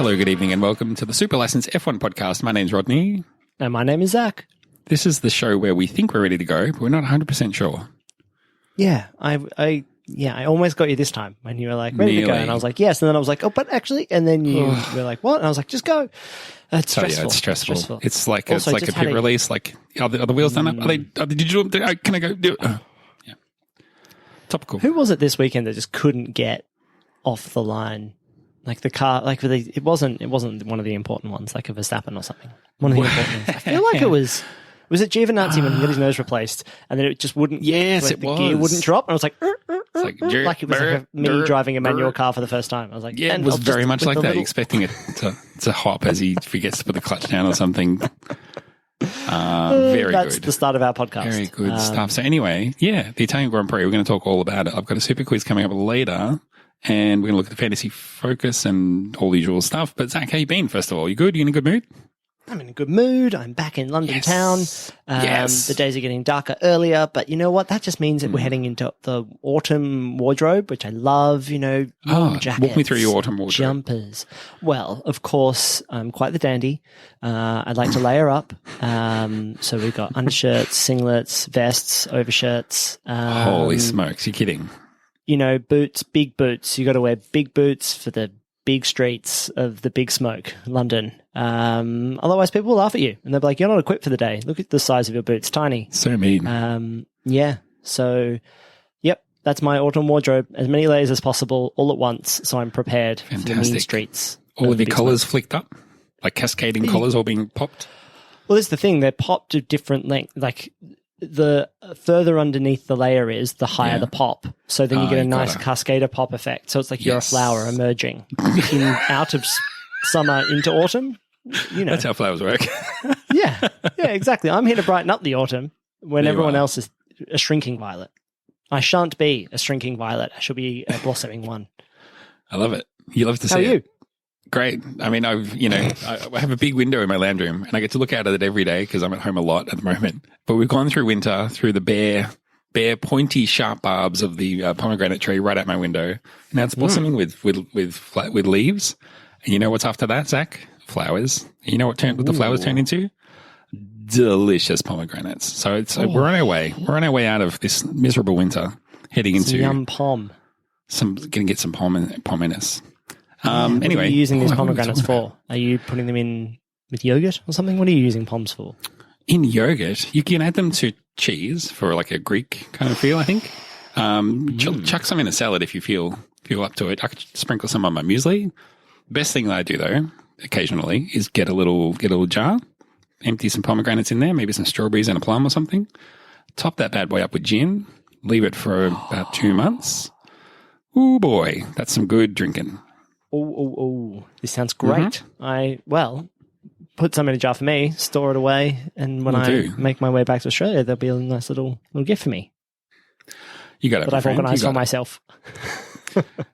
Hello, good evening, and welcome to the Super License F1 podcast. My name's Rodney. And my name is Zach. This is the show where we think we're ready to go, but we're not 100% sure. Yeah, I almost got you this time when you were like, ready to go. And I was like, yes. And then I was like, oh, but actually, and then you were like, what? And I was like, just go. It's stressful. Yeah, it's stressful. It's like a pit release. Like, are the wheels done up? Are they digital? Can I go do it? Yeah. Topical. Who was it this weekend that just couldn't get off the line? Like the car, like it wasn't one of the important ones, like a Verstappen or something. One of the important ones. I feel like it was it Giovinazzi when he got his nose replaced and then it just wouldn't, yes, the gear wouldn't drop. And I was like, like it was like me driving a manual car for the first time. I was like, yeah, it was very much like that, expecting it to hop as he forgets to put the clutch down or something. Very That's good. the start of our podcast. Very good stuff. So anyway, yeah, the Italian Grand Prix, we're going to talk all about it. I've got a super quiz coming up later. And we're going to look at the fantasy focus and all the usual stuff. But Zach, how you been, first of all? You good? You in a good mood? I'm in a good mood. I'm back in London town. The days are getting darker earlier. But you know what? That just means that we're heading into the autumn wardrobe, which I love. You know, jackets, walk me through your autumn wardrobe. Jumpers. Well, of course, I'm quite the dandy. I'd like to layer up. So we've got undershirts, singlets, vests, overshirts. Holy smokes. You're kidding. You know, boots, big boots. You got to wear big boots for the big streets of the big smoke, London. Otherwise, people will laugh at you and they'll be like, "You're not equipped for the day. Look at the size of your boots, tiny." So mean. Yeah. So, yep, that's my autumn wardrobe. As many layers as possible, all at once, so I'm prepared for the mean streets. All of your collars flicked up, like cascading collars all being popped. Well, that's the thing. They're popped to different length, like. The further underneath the layer is, the higher the pop. So then you get a nice cascader pop effect. So it's like you're a flower emerging out of summer into autumn. You know, that's how flowers work. yeah, exactly. I'm here to brighten up the autumn when everyone else is a shrinking violet. I shan't be a shrinking violet. I shall be a blossoming one. I love it. You love to see it. How are you? Great. I mean, I have a big window in my lounge room and I get to look out at it every day because I'm at home a lot at the moment. But we've gone through winter, through the bare, pointy, sharp barbs of the pomegranate tree right out my window. And now it's blossoming with leaves. And you know what's after that, Zach? Flowers. And you know what the flowers turn into? Delicious pomegranates. So we're on our way. We're on our way out of this miserable winter, heading into yum pom. Going to get some pominess. Anyway, what are you using these pomegranates for? Are you putting them in with yogurt or something? What are you using poms for? In yogurt, you can add them to cheese for like a Greek kind of feel, I think. Chuck some in a salad if you feel up to it. I could sprinkle some on my muesli. Best thing that I do though, occasionally, is get a little jar, empty some pomegranates in there, maybe some strawberries and a plum or something. Top that bad boy up with gin. Leave it for about 2 months. Ooh boy, that's some good drinking. Oh, this sounds great. Put some in a jar for me, store it away, and when I make my way back to Australia, there'll be a nice little gift for me. You got it. That I've organised for myself.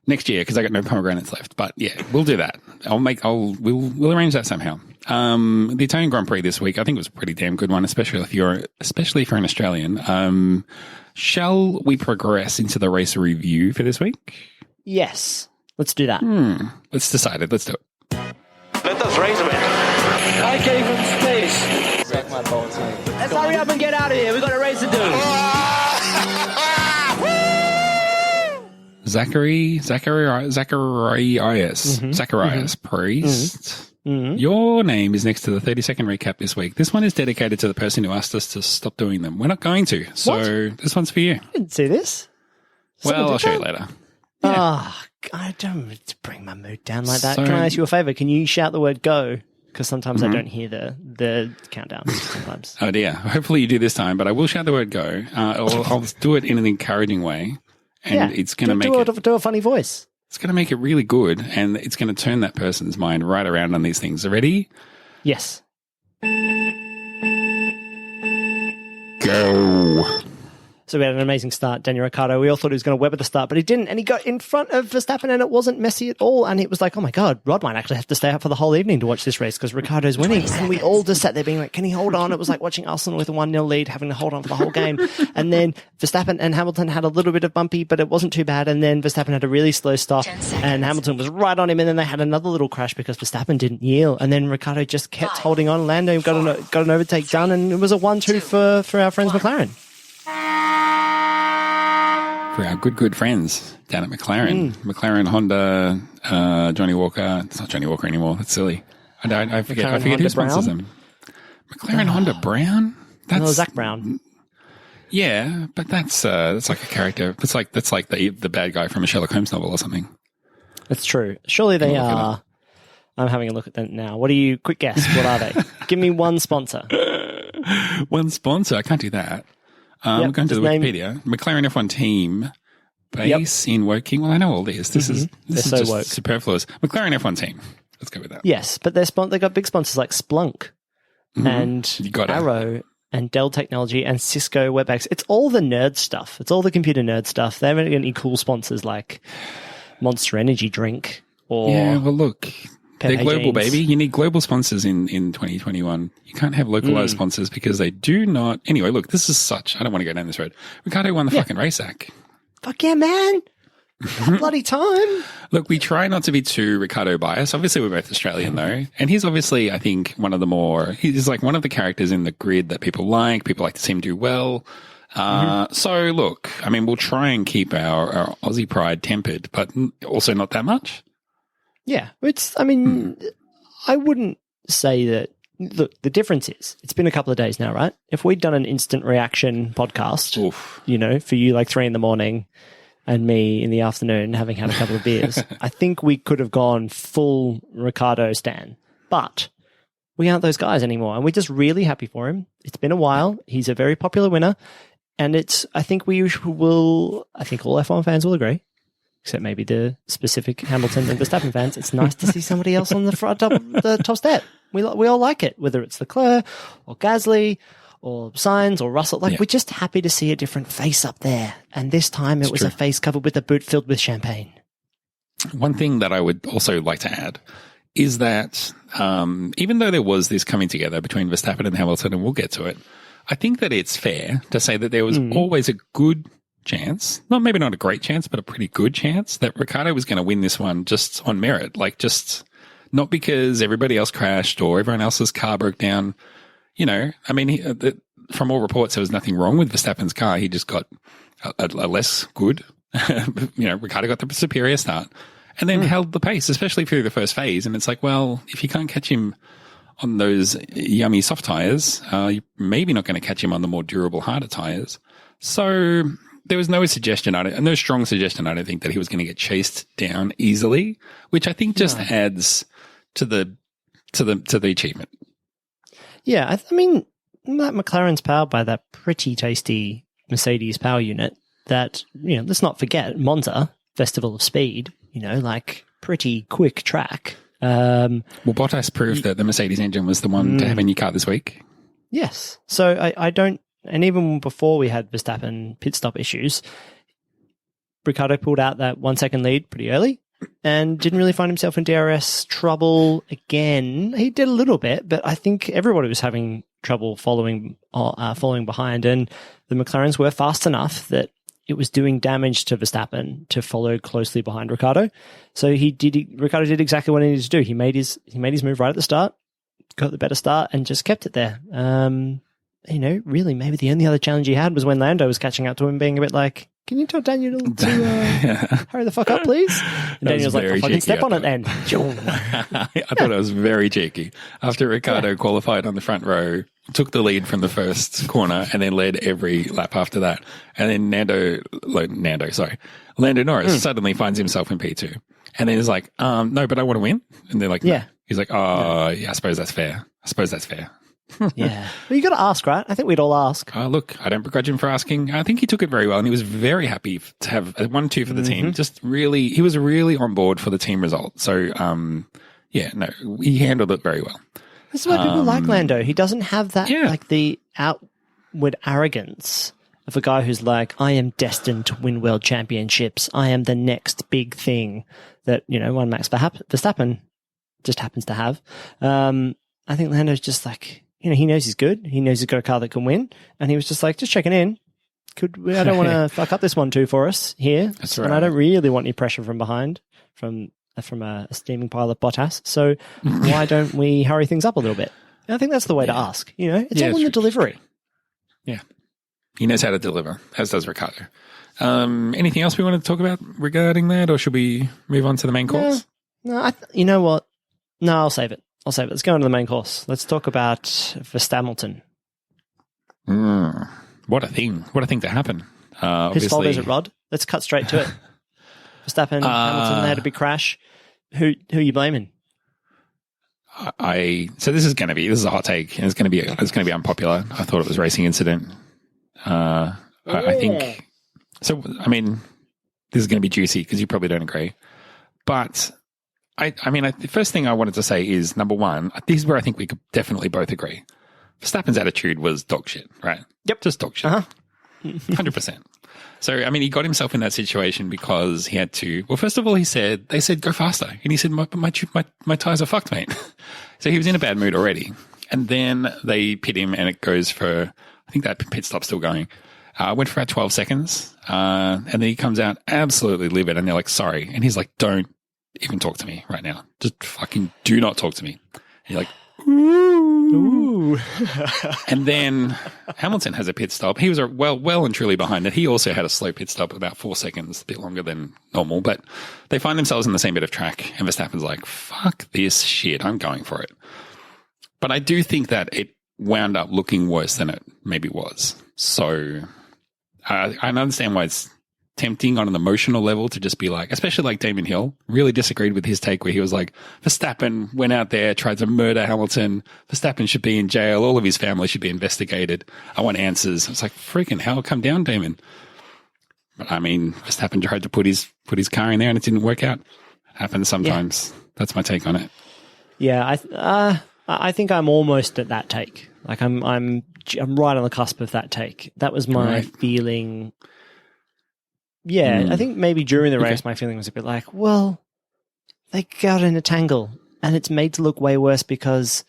Next year, because I got no pomegranates left. But yeah, we'll do that. We'll arrange that somehow. The Italian Grand Prix this week, I think it was a pretty damn good one, especially if you're an Australian. Shall we progress into the race review for this week? Yes. Let's do that. Let's decide it. Let's do it. Let us race a bit. I gave him space. Suck my balls, mate. Let's hurry up and get out of here. We've got a race to do. Zacharias Priest. Your name is next to the 30-second recap this week. This one is dedicated to the person who asked us to stop doing them. We're not going to. So This one's for you. I didn't see this. I'll show you later. Yeah. I don't need to bring my mood down like that. Can I ask you a favor? Can you shout the word go? Because sometimes I don't hear the countdown sometimes. Oh dear. Hopefully you do this time, but I will shout the word go. I'll do it in an encouraging way. And it's going to make it... Do a funny voice. It's going to make it really good, and it's going to turn that person's mind right around on these things. Ready? Yes. Go. So we had an amazing start. Daniel Ricciardo, we all thought he was going to web at the start, but he didn't. And he got in front of Verstappen and it wasn't messy at all. And it was like, oh my God, Rod might actually have to stay up for the whole evening to watch this race because Ricciardo's winning. And we all just sat there being like, can he hold on? It was like watching Arsenal with a 1-0 lead, having to hold on for the whole game. And then Verstappen and Hamilton had a little bit of bumpy, but it wasn't too bad. And then Verstappen had a really slow stop and Hamilton was right on him. And then they had another little crash because Verstappen didn't yield. And then Ricciardo just kept holding on. Lando got an overtake done. And it was a 1-2 for our friends McLaren. For our good friends down at McLaren. McLaren, Honda, Johnny Walker. It's not Johnny Walker anymore. That's silly. I forget who sponsors them. McLaren, Honda, Brown? That's Zach Brown. Yeah, but that's like a character. That's like the bad guy from a Sherlock Holmes novel or something. That's true. Surely they are. I'm having a look at them now. Quick guess, what are they? Give me one sponsor. One sponsor? I can't do that. I'm going to the Wikipedia. McLaren F1 team, base in Woking. Well, I know all this. This is just woke. Superfluous. McLaren F1 team. Let's go with that. Yes, but they got big sponsors like Splunk and Arrow and Dell Technology and Cisco WebEx. It's all the nerd stuff. It's all the computer nerd stuff. They haven't got any cool sponsors like Monster Energy drink or... Yeah, well, look... They're global, baby. You need global sponsors in 2021. You can't have localized sponsors because they do not... Anyway, look, this is such... I don't want to go down this road. Ricciardo won the fucking race, Zach. Fuck yeah, man. Bloody time. Look, we try not to be too Ricciardo biased. Obviously, we're both Australian, though. And he's obviously, I think, he's like one of the characters in the grid that people like. People like to see him do well. So, look, I mean, we'll try and keep our Aussie pride tempered, but also not that much. Yeah, I wouldn't say that. Look, the difference is it's been a couple of days now, right? If we'd done an instant reaction podcast, for you like 3 a.m. and me in the afternoon having had a couple of beers, I think we could have gone full Ricciardo stan. But we aren't those guys anymore, and we're just really happy for him. It's been a while. He's a very popular winner, and I think all F1 fans will agree. Except maybe the specific Hamilton and Verstappen fans. It's nice to see somebody else on the top step. We all like it, whether it's Leclerc or Gasly or Sainz or Russell. We're just happy to see a different face up there. And this time it was a face covered with a boot filled with champagne. One thing that I would also like to add is that even though there was this coming together between Verstappen and Hamilton, and we'll get to it, I think that it's fair to say that there was always a good chance, maybe not a great chance, but a pretty good chance that Ricciardo was going to win this one just on merit, just not because everybody else crashed or everyone else's car broke down. From all reports, there was nothing wrong with Verstappen's car. He just got a less good. Ricciardo got the superior start and then held the pace, especially through the first phase. And it's like, well, if you can't catch him on those yummy soft tires, you're maybe not going to catch him on the more durable, harder tires. So there was no suggestion, no strong suggestion, I don't think, that he was going to get chased down easily, which I think just adds to the achievement. Yeah, that McLaren's powered by that pretty tasty Mercedes power unit that, let's not forget, Monza, Festival of Speed, pretty quick track. Well, Bottas proved that the Mercedes engine was the one to have in your car this week. Yes. So I don't... And even before we had Verstappen pit stop issues, Ricciardo pulled out that 1 second lead pretty early and didn't really find himself in DRS trouble again. He did a little bit, but I think everybody was having trouble following behind, and the McLarens were fast enough that it was doing damage to Verstappen to follow closely behind Ricciardo. So Ricciardo did exactly what he needed to do. He made his move right at the start, got the better start, and just kept it there. Really, maybe the only other challenge he had was when Lando was catching up to him, being a bit like, can you tell Daniel to hurry the fuck up, please? And Daniel was like, well, fucking step on it then. I thought it was very cheeky. After Ricciardo qualified on the front row, took the lead from the first corner, and then led every lap after that. And then Lando Norris suddenly finds himself in P2. And then he's like, no, but I want to win. And they're like, no. He's like, yeah, I suppose that's fair. Yeah. Well, you got to ask, right? I think we'd all ask. Look, I don't begrudge him for asking. I think he took it very well, and he was very happy to have a 1-2 for the team. He was really on board for the team result. So, he handled it very well. This is why people like Lando. He doesn't have that, the outward arrogance of of a guy who's like, I am destined to win world championships. I am the next big thing that, one Max Verstappen just happens to have. I think Lando's just like, he knows he's good. He knows he's got a car that can win. And he was just like, just checking in. I don't want to fuck up this 1-2 for us here. That's right. And I don't really want any pressure from behind from a steaming pile of Bottas. So why don't we hurry things up a little bit? And I think that's the way to ask. It's all in the delivery. Yeah. He knows how to deliver, as does Ricciardo. Anything else we want to talk about regarding that, or should we move on to the main course? No, you know what? No, I'll save it. Let's go on to the main course. Let's talk about Verstappen. What a thing to happen. Whose fault is it, Rod? Let's cut straight to it. Verstappen, Hamilton, they had a big crash. Who are you blaming? So this is a hot take, and it's going to be unpopular. I thought it was racing incident. I think so. I mean, this is going to be juicy because you probably don't agree, but the first thing I wanted to say is, number one, this is where I think we could definitely both agree. Verstappen's attitude was dog shit, right? Yep. Just dog shit. 100%. So, he got himself in that situation because he had to, well, first of all, they said, go faster. And he said, my tires are fucked, mate. So he was in a bad mood already. And then they pit him and it goes for, I think that pit stop's still going. Went for about 12 seconds. And then he comes out absolutely livid and they're like, sorry. And he's like, don't even talk to me right now. Just fucking do not talk to me. And you're like, ooh. And then Hamilton has a pit stop. He was well and truly behind it. He also had a slow pit stop, about 4 seconds, a bit longer than normal. But they find themselves in the same bit of track. And Verstappen's like, fuck this shit. I'm going for it. But I do think that it wound up looking worse than it maybe was. So I understand why it's tempting on an emotional level to just be like, especially like Damon Hill really disagreed with his take where he was like, Verstappen went out there, tried to murder Hamilton. Verstappen should be in jail. All of his family should be investigated. I want answers. It's like, freaking hell, come down, Damon. But Verstappen tried to put his car in there and it didn't work out. It happens sometimes. Yeah. That's my take on it. Yeah. I think I'm almost at that take. Like I'm right on the cusp of that take. That was my feeling. Yeah, I think maybe during the race, my feeling was a bit like, well, they got in a tangle and it's made to look way worse because,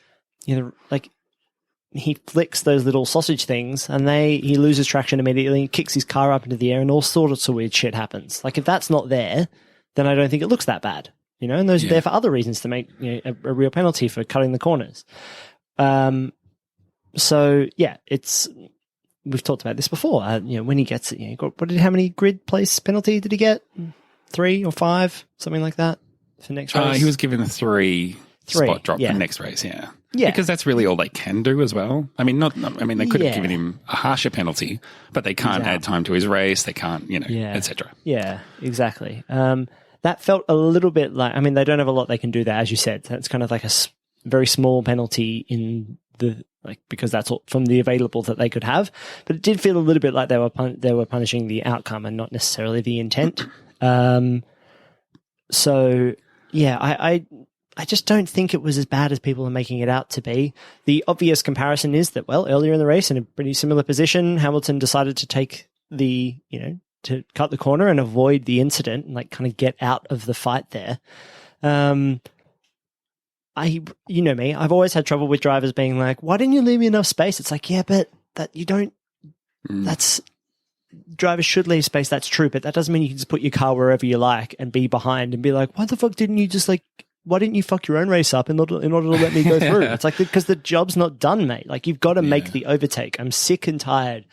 he flicks those little sausage things and he loses traction immediately, kicks his car up into the air and all sorts of weird shit happens. Like if that's not there, then I don't think it looks that bad, and those are there for other reasons to make a real penalty for cutting the corners. So yeah, we've talked about this before. When he gets it, how many grid place penalty did he get? 3 or 5, something like that for next race. He was given a 3 spot drop for next race. Yeah, because that's really all they can do as well. They could have given him a harsher penalty, but they can't add time to his race. They can't, etc. Yeah, exactly. That felt a little bit like. They don't have a lot they can do there, as you said. That's kind of like a very small penalty in the. Because that's all from the available that they could have, but it did feel a little bit like they were punishing the outcome and not necessarily the intent. So yeah, I just don't think it was as bad as people are making it out to be. The obvious comparison is that, earlier in the race, in a pretty similar position, Hamilton decided to take to cut the corner and avoid the incident and kind of get out of the fight there. You know me, I've always had trouble with drivers being like, why didn't you leave me enough space? It's like, yeah, but that you don't, drivers should leave space. That's true. But that doesn't mean you can just put your car wherever you like and be behind and be like, why the fuck didn't you just why didn't you fuck your own race up in order to let me go through? It's like, because the job's not done, mate. You've got to make the overtake. I'm sick and tired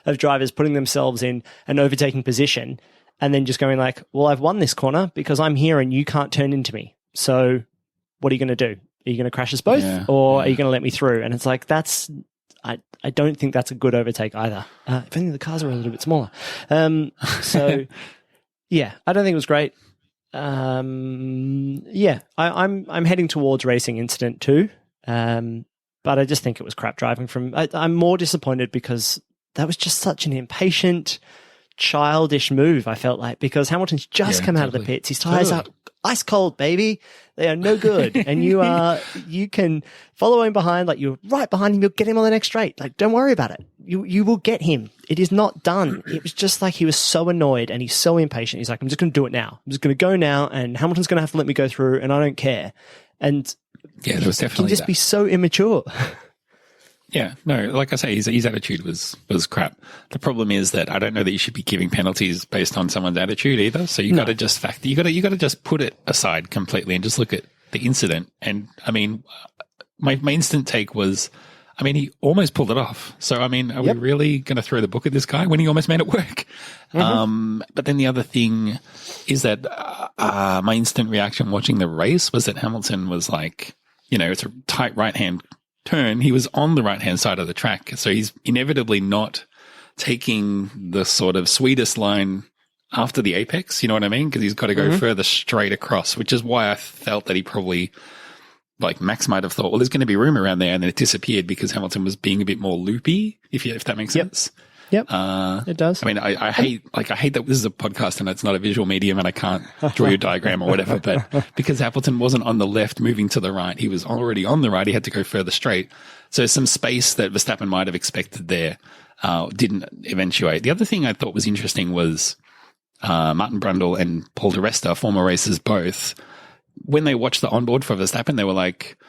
of drivers putting themselves in an overtaking position and then just going like, well, I've won this corner because I'm here and you can't turn into me. So what are you going to do? Are you going to crash us both or are you going to let me through? And it's like, I don't think that's a good overtake either. If only the cars were a little bit smaller. So yeah, I don't think it was great. I'm heading towards racing incident too. But I just think it was crap driving I'm more disappointed because that was just such an impatient, childish move, I felt like, because Hamilton's just come out of the pits. His tyres are ice cold, baby. They are no good. And you can follow him behind, like you're right behind him. You'll get him on the next straight. Like, don't worry about it. You will get him. It is not done. It was just like he was so annoyed and he's so impatient. He's like, I'm just going to do it now. I'm just going to go now and Hamilton's going to have to let me go through and I don't care. And yeah, there was definitely he can just be so immature. Yeah, no, like I say, his attitude was crap. The problem is that I don't know that you should be giving penalties based on someone's attitude either. So you got to just you got to just put it aside completely and just look at the incident. And I mean, my instant take was, I mean, he almost pulled it off. So I mean, are we really going to throw the book at this guy when he almost made it work? But then the other thing is that my instant reaction watching the race was that Hamilton was like, you know, it's a tight right hand turn. He was on the right-hand side of the track. So he's inevitably not taking the sort of sweetest line after the apex. You know what I mean? Because he's got to go further straight across, which is why I felt that he probably, like Max might have thought, well, there's going to be room around there. And then it disappeared because Hamilton was being a bit more loopy, if that makes sense. Yep, it does. I mean, I hate that this is a podcast and it's not a visual medium and I can't draw your diagram or whatever, but because Hamilton wasn't on the left moving to the right, he was already on the right. He had to go further straight. So some space that Verstappen might have expected there didn't eventuate. The other thing I thought was interesting was Martin Brundle and Paul di Resta, former racers both, when they watched the onboard for Verstappen, they were like,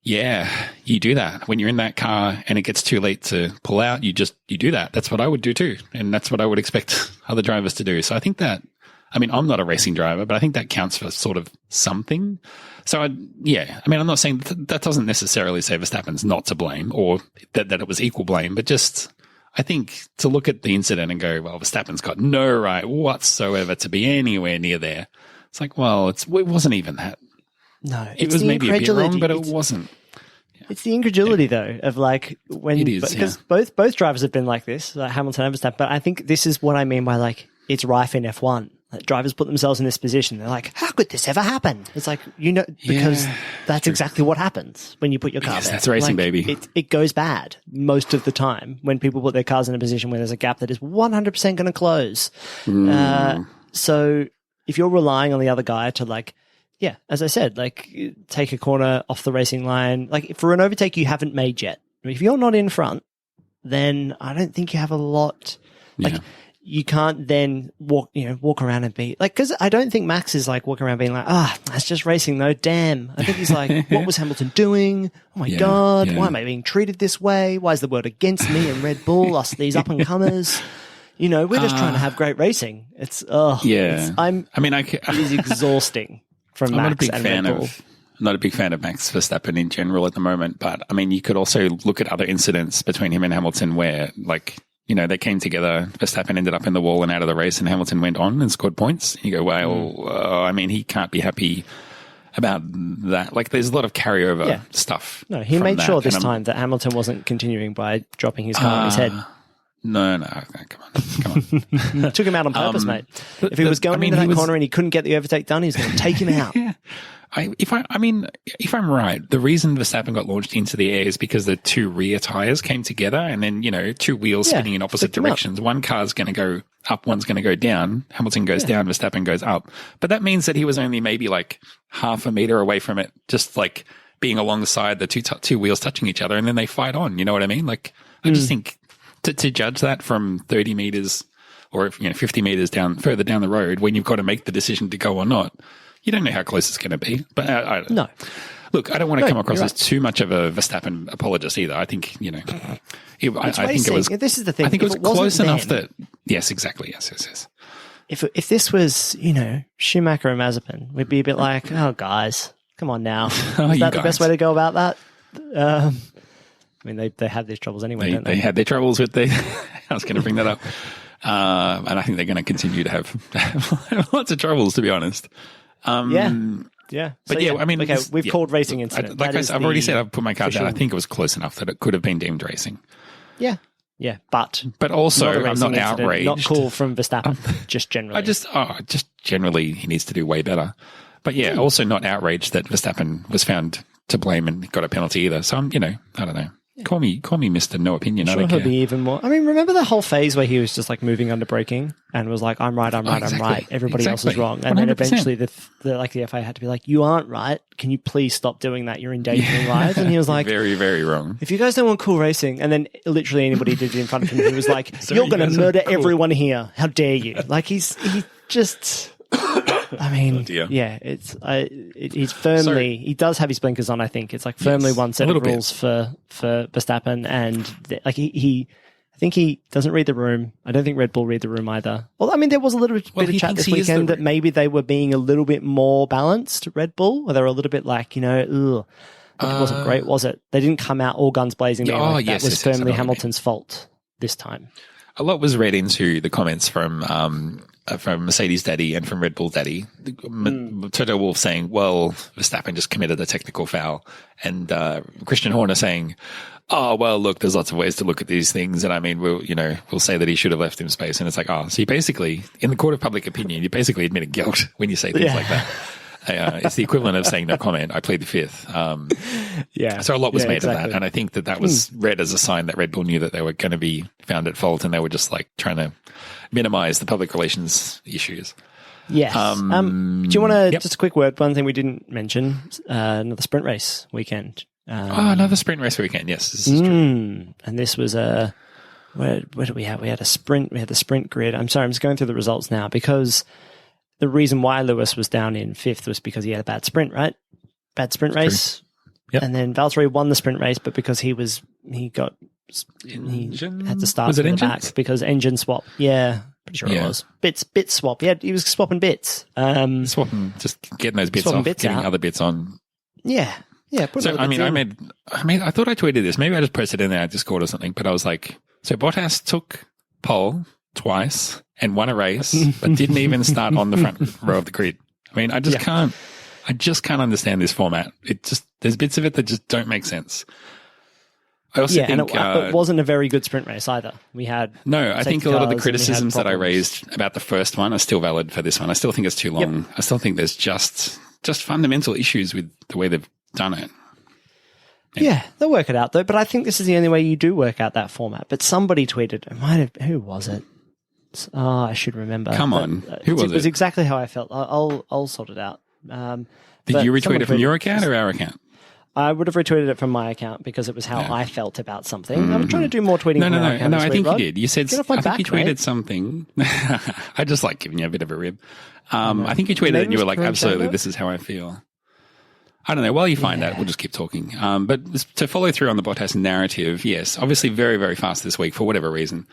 yeah, you do that. When you're in that car and it gets too late to pull out, you do that. That's what I would do too. And that's what I would expect other drivers to do. So I think that, I mean, I'm not a racing driver, but I think that counts for sort of something. So I mean, I'm not saying that doesn't necessarily say Verstappen's not to blame or that it was equal blame, but just, I think to look at the incident and go, well, Verstappen's got no right whatsoever to be anywhere near there. It's like, well, it wasn't even that. No, it was maybe a bit wrong, but it wasn't. It's the incredulity, though, of like when it is, because both drivers have been like this, like Hamilton and Verstappen. But I think this is what I mean by like it's rife in F1. Like, drivers put themselves in this position. They're like, "How could this ever happen?" It's like because that's exactly what happens when you put your car there. That's racing, like, baby. It goes bad most of the time when people put their cars in a position where there's a gap that is 100% going to close. So if you're relying on the other guy to like. Yeah, as I said, like take a corner off the racing line. Like for an overtake you haven't made yet. If you're not in front, then I don't think you have a lot. Like you can't then walk around and be like, because I don't think Max is like walking around being like, that's just racing though. Damn. I think he's like, what was Hamilton doing? Oh my God, why am I being treated this way? Why is the world against me and Red Bull, us these up and comers? You know, we're just trying to have great racing. It is exhausting. I'm not a big fan of Max Verstappen in general at the moment, but I mean, you could also look at other incidents between him and Hamilton where, like, you know, they came together. Verstappen ended up in the wall and out of the race, and Hamilton went on and scored points. You go, well, I mean, he can't be happy about that. Like, there's a lot of carryover stuff. No, he made sure this time that Hamilton wasn't continuing by dropping his car on his head. No, come on. Took him out on purpose, mate. If he was going into that corner and he couldn't get the overtake done, he's going to take him out. If I'm right, the reason Verstappen got launched into the air is because the two rear tires came together and then, you know, two wheels spinning in opposite directions. One car's going to go up, one's going to go down. Hamilton goes down, Verstappen goes up. But that means that he was only maybe like half a meter away from it, just like being alongside the two wheels touching each other, and then they fight on. You know what I mean? Like, I just think to judge that from 30 meters or 50 meters further down the road when you've got to make the decision to go or not, you don't know how close it's going to be. But no. Look, I don't want to come across as too much of a Verstappen apologist either. I think, I think it was. This is the thing. I think it was close enough that. Yes, exactly. Yes. If this was, Schumacher and Mazepin, we'd be a bit like, oh, guys, come on now. Is that the best way to go about that? I mean, they had these troubles anyway, don't they? They had their troubles with I was going to bring that up. And I think they're going to continue to have lots of troubles, to be honest. Yeah. But I mean, okay, we've called racing incident. I've already said, I've put my card down. I think it was close enough that it could have been deemed racing. Yeah. Yeah. But also, I'm not outraged. Not cool from Verstappen, just generally. just generally, he needs to do way better. But also not outraged that Verstappen was found to blame and got a penalty either. So I don't know. Call me Mr. No Opinion. I don't care. He'll be even more. I mean, remember the whole phase where he was just like moving under braking and was like, "I'm right, I'm right, I'm right. Everybody else is wrong." And 100%. Then eventually, the FA had to be like, "You aren't right. Can you please stop doing that? You're endangering lives." And he was like, "Very, very wrong. If you guys don't want cool racing," and then literally anybody did it in front of him, he was like, "You're going to murder everyone here. How dare you?" Like he just. I mean, yeah, he's firmly. He does have his blinkers on. I think it's like firmly one set of rules for Verstappen, and I think he doesn't read the room. I don't think Red Bull read the room either. Well, I mean, there was a little bit of chat this weekend that maybe they were being a little bit more balanced. Red Bull, or they were a little bit like, it wasn't great, was it? They didn't come out all guns blazing. That was firmly Hamilton's fault this time. A lot was read into the comments from Mercedes Daddy and from Red Bull Daddy. Toto Wolff saying, well, Verstappen just committed a technical foul. And Christian Horner saying, oh, well, look, there's lots of ways to look at these things. And I mean, we'll say that he should have left him space. And it's like, so you basically, in the court of public opinion, you basically admitting guilt when you say things like that. It's the equivalent of saying no comment. I plead the fifth. So a lot was made of that. And I think that was read as a sign that Red Bull knew that they were going to be found at fault and they were just like trying to minimize the public relations issues. Yes. Do you want to, just a quick word, one thing we didn't mention, another sprint race weekend. Another sprint race weekend. Yes, this is true. And this was where did we have? We had a sprint. We had the sprint grid. I'm sorry, I'm just going through the results now because the reason why Lewis was down in fifth was because he had a bad sprint, right? Bad sprint race. Yep. And then Valtteri won the sprint race, but because he had to start from the back because engine swap. Yeah, pretty sure it was. Bit swap. He was swapping bits. Swapping, just getting those bits off, getting other bits on. Yeah. Yeah. So, I thought I tweeted this. Maybe I just posted it in our Discord or something, but I was like, so Bottas took pole twice and won a race, but didn't even start on the front row of the grid. I mean, I just can't understand this format. There's bits of it that just don't make sense. I also think it wasn't a very good sprint race either. I think a lot of the criticisms that I raised about the first one are still valid for this one. I still think it's too long. I still think there's just fundamental issues with the way they've done it. Yeah, they'll work it out though. But I think this is the only way you do work out that format. But somebody tweeted, who was it? I should remember. Come on, who was it? It was exactly how I felt. I'll sort it out. Did you retweet it from your account or our account? I would have retweeted it from my account because it was how I felt about something. I'm trying to do more tweeting. No. I think you did. You said I think you tweeted something. I just like giving you a bit of a rib. I think you tweeted it and you were like, "Absolutely, this is how I feel." I don't know. While you find that, we'll just keep talking. But to follow through on the Bottas narrative, yes, obviously very, very fast this week for whatever reason.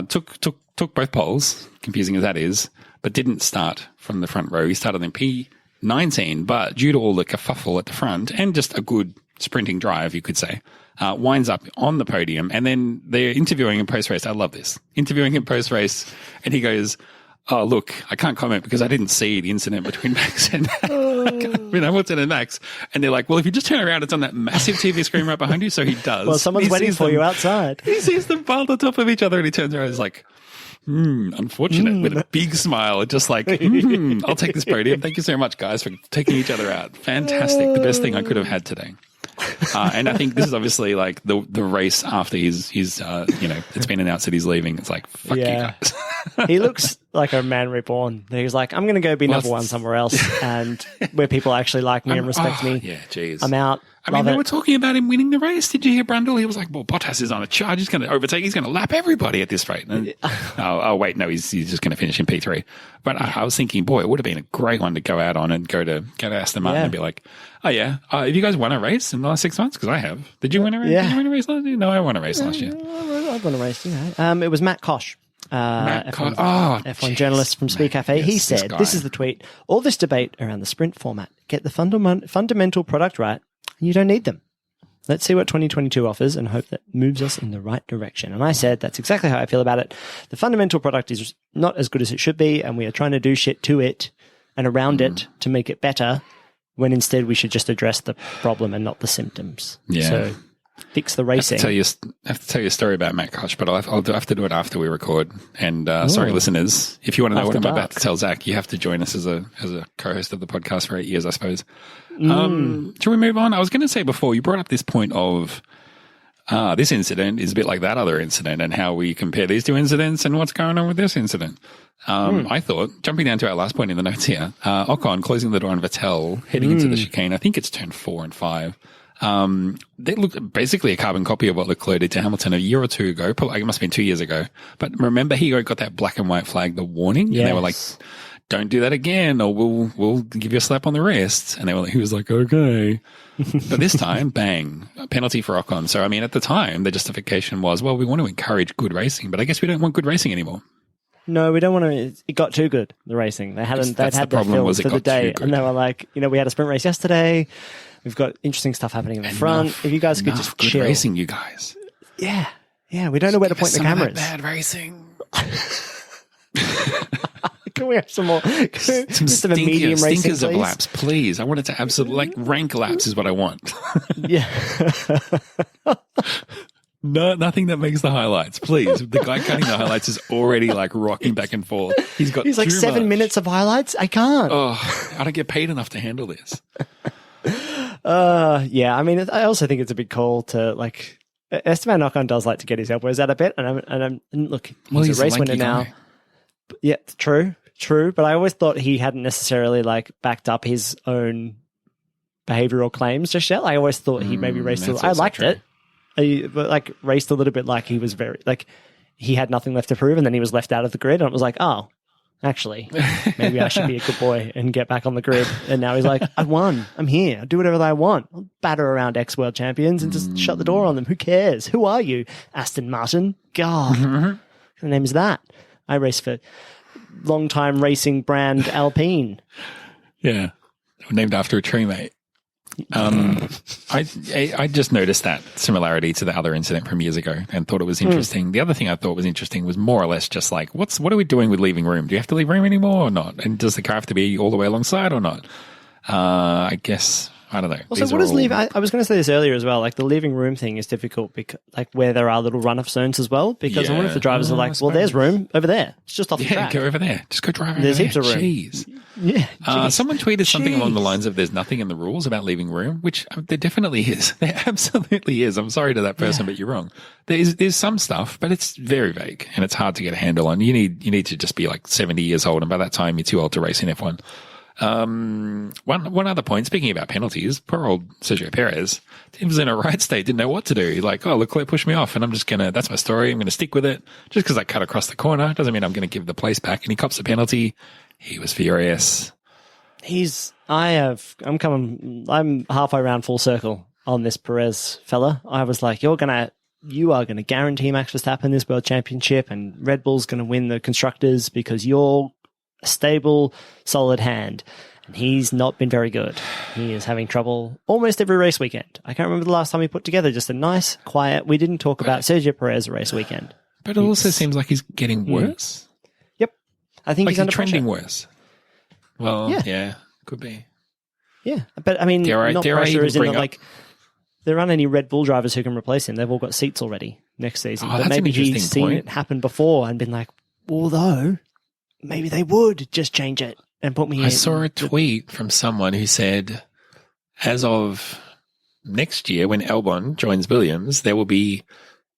Took both poles, confusing as that is, but didn't start from the front row. He started in P19, but due to all the kerfuffle at the front and just a good sprinting drive, you could say, winds up on the podium. And then they're interviewing him post-race. I love this. Interviewing him post-race, and he goes, "Oh, look, I can't comment because I didn't see the incident between Max and Hamilton and Max." And they're like, "Well, if you just turn around, it's on that massive TV screen right behind you." So he does. Well, someone's waiting for you outside. He sees them piled on top of each other and he turns around and is like, unfortunate, with a big smile, just like, I'll take this podium. Thank you so much, guys, for taking each other out. Fantastic. The best thing I could have had today. And I think this is obviously like the race after his it's been announced that he's leaving. It's like, fuck you guys. He looks like a man reborn. He's like, I'm going to go be number one somewhere else and where people actually like me and respect me. Yeah, jeez. I'm out. I mean, they were talking about him winning the race. Did you hear Brundle? He was like, well, Bottas is on a charge. He's going to overtake. He's going to lap everybody at this rate. And, wait, no, he's just going to finish in P3. But I was thinking, boy, it would have been a great one to go out on and go to Aston Martin and be like, oh, yeah, have you guys won a race in the last 6 months? Because I have. Did you win a race? Yeah. Did you win a race last year? No, I won a race last year. I've won a race, It was Matt Koch. F1 journalist from Speed Cafe. He said, this is the tweet, all this debate around the sprint format, get the fundamental product right, and you don't need them. Let's see what 2022 offers and hope that moves us in the right direction. And I said, that's exactly how I feel about it. The fundamental product is not as good as it should be, and we are trying to do shit to it and around it to make it better, when instead we should just address the problem and not the symptoms. Yeah. So fix the racing. I have to tell you a story about Matt Koch, but I'll have to do it after we record. And sorry, listeners, if you want to know what I'm about to tell Zach, you have to join us as a co-host of the podcast for 8 years, I suppose. Shall we move on? I was going to say before, you brought up this point of this incident is a bit like that other incident, and how we compare these two incidents and what's going on with this incident. I thought, jumping down to our last point in the notes here, Ocon closing the door on Vettel, heading into the chicane. I think it's turn 4 and 5. They look basically a carbon copy of what Leclerc did to Hamilton a year or two ago. Probably, it must have been 2 years ago. But remember, he got that black and white flag, the warning, and they were like, "Don't do that again, or we'll give you a slap on the wrist." And he was like, "Okay." But this time, bang, a penalty for Ocon. So I mean, at the time, the justification was, "Well, we want to encourage good racing, but I guess we don't want good racing anymore." No, we don't want to. It got too good, the racing. They'd had their fill for the day, and they were like, we had a sprint race yesterday. We've got interesting stuff happening in the front. If you guys could just good chill. Racing, you guys. Yeah. We don't know where to point the cameras. Bad racing. Can we have some more? Some medium racing, stinkers of laps, please. I want it to absolutely rank laps is what I want. Yeah. No, nothing that makes the highlights, please. The guy cutting the highlights is already rocking back and forth. He's like 7 minutes of highlights. I can't. Oh, I don't get paid enough to handle this. Yeah. I mean, I also think it's a big call to Esteban Ocon does like to get his elbows out a bit, and look, he's a race winner now. Yeah, true. But I always thought he hadn't necessarily backed up his own behavioral claims just yet. I always thought he maybe raced. I liked it. But raced a little bit like he was he had nothing left to prove, and then he was left out of the grid, and it was like, oh, actually, maybe I should be a good boy and get back on the grid. And now he's like, I won. I'm here. I'll do whatever I want. I'll batter around ex-world champions and just shut the door on them. Who cares? Who are you? Aston Martin? God. The name is that. I race for long-time racing brand Alpine. Yeah. Named after a tree, mate. I just noticed that similarity to the other incident from years ago and thought it was interesting. The other thing I thought was interesting was more or less just what are we doing with leaving room? Do you have to leave room anymore or not? And does the car have to be all the way alongside or not? I guess, I don't know. Also, what is leave? I was going to say this earlier as well. The leaving room thing is difficult because, where there are little run-off zones as well. Because I wonder if the drivers are well, there's room over there. It's just off the track. Go over there. Just go drive over there. There's heaps of room. Jeez. Yeah. Someone tweeted something along the lines of "There's nothing in the rules about leaving room," which there definitely is. There absolutely is. I'm sorry to that person, but you're wrong. There's some stuff, but it's very vague and it's hard to get a handle on. You need to just be 70 years old, and by that time you're too old to race in F1. One other point, speaking about penalties, poor old Sergio Perez, he was in a right state, didn't know what to do. He's like, oh, Leclerc pushed me off, and I'm just that's my story. I'm going to stick with it. Just because I cut across the corner doesn't mean I'm going to give the place back. And he cops a penalty. He was furious. I'm halfway around full circle on this Perez fella. I was like, you are going to guarantee Max Verstappen this world championship, and Red Bull's going to win the constructors because you're a stable, solid hand. And he's not been very good. He is having trouble almost every race weekend. I can't remember the last time he put together just a nice, quiet, we didn't talk about Sergio Perez race weekend. But it also seems like he's getting worse. Yep. I think he's under trending pressure. Worse. Well, yeah, could be. Yeah. But I mean, pressure is in that there aren't any Red Bull drivers who can replace him. They've all got seats already next season. But maybe he's seen it happen before and been like, although maybe they would just change it and put me in. I saw a tweet from someone who said, as of next year, when Albon joins Williams, there will be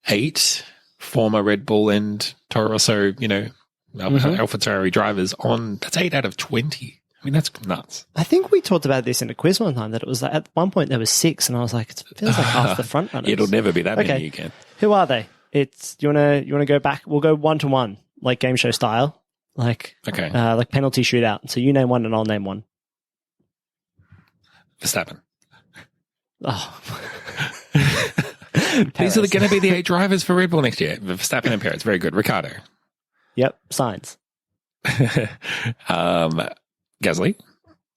8 former Red Bull and Toro Rosso, AlphaTauri drivers on. That's 8 out of 20. I mean, that's nuts. I think we talked about this in a quiz one time, that it was at one point there was 6, and I was like, it feels like half the front runners. It'll never be that many again. Who are they? Do you wanna go back? We'll go 1-to-1, like game show style. Like penalty shootout. So you name one and I'll name one. Verstappen. Oh. These are going to be the 8 drivers for Red Bull next year. Verstappen and Perez. Very good. Ricciardo. Yep. Sainz. Gasly.